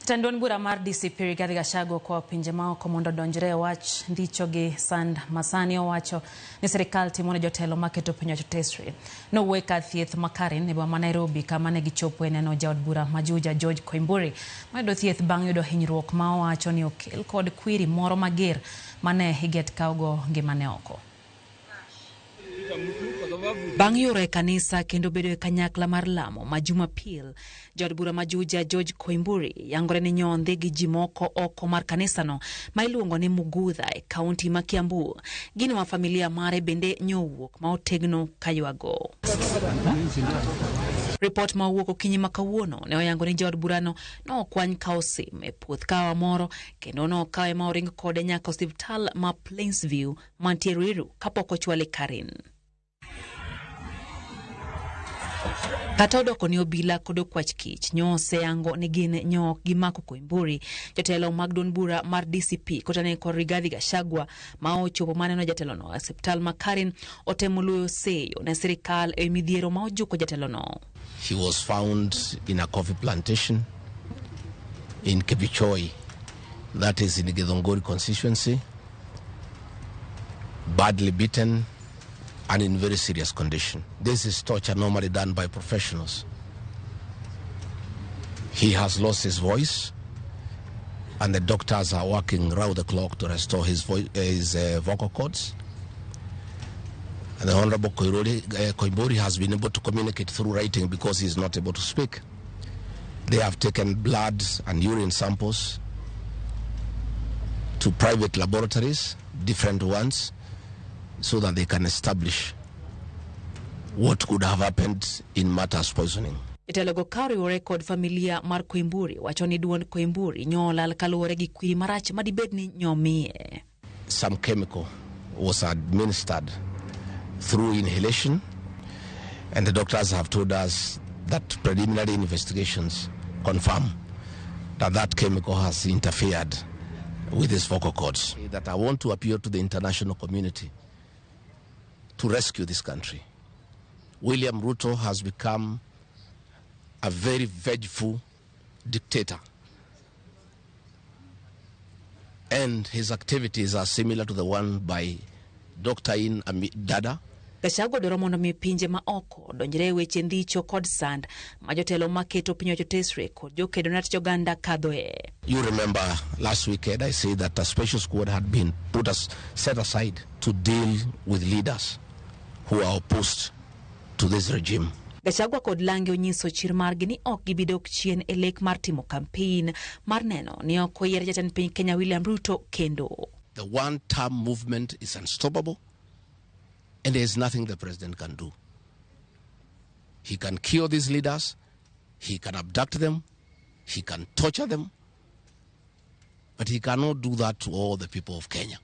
Jatend bura mar DCP Rigathi Gachagua kwa pinje maoko mondo donjre wach ndicho gi sand masani owacho ni sirkal timone jotelo maketo piny tesre. No weka thieth makarin ne boma Nairobi kama ne gichopo e neno jaod bura majuja George Koimburi mayudo thieth bang' yudo hinyruok ma owacho ni okel kod kwiri moro mager mane higet kaugo ngimane oko. Bang' yore kanisa kendo bedo e kanyakla mar lamo ma Jumapil, jaod bura majuja George Koimburi yangore ni nyondhi gi ji moko oko mar kanisano ma iluongo ni Mugudha e kaunti ma Kiambu. Gino ma familia mare bende nyowuok ma otegno kaywago. Report ma owuok okinyi ma kawuono ne oyango ni jaod burano no okwany kawo sim e puoth kawa moro kendo no okawe ma oring kode nyaka osiptal ma Plainsview mantie Ruiru kapok ochwale Karin. Kata odoko ni obila kod okwach kich nyose yango ni gin nyok gi mako Koimburi. Jotelo mag duond bura mar DCP kotane kod Rigathi Gachagua ma ochopo maneno jatelo no osiptal ma Karin otemo luwo oseyo na sirkal e midhiero ma ojuko jatelo no. He was found in a coffee plantation in Kebichoi, that is in the Githongori constituency, badly beaten and in very serious condition. This is torture normally done by professionals. He has lost his voice, and the doctors are working round the clock to restore his vocal cords. And the Honorable Koimburi has been able to communicate through writing because he is not able to speak. They have taken blood and urine samples to private laboratories, different ones, so that they can establish what could have happened in matters poisoning. Jotelo kariwore kod familia mar Koimburi wacho ni duond Koimburi nyolal kaluwore gi kwiri marach madibed ni nyomie. Some chemical was administered through inhalation, and the doctors have told us that preliminary investigations confirm that that chemical has interfered with his vocal cords. That I want to appeal to the international community to rescue this country. William Ruto has become a very vengeful dictator, and his activities are similar to the one by Dr. In Dada. Gachagua dwaro mondo mi pinje ma oko donjre weche ndicho kod sand ma jotelo maketo piny tesre kod jokedo ne joganda kadhoe. You remember last weekend I said that a special squad had been set aside to deal with leaders who are opposed to this regime. Gachagua kod Lange onyiso chir margi ni ok gibidok chien e lek mar timo campaign mar neno ni ok oyier jatend piny Kenya William Ruto kendo. The one-term movement is unstoppable, and there is nothing the president can do. He can kill these leaders, he can abduct them, he can torture them, but he cannot do that to all the people of Kenya.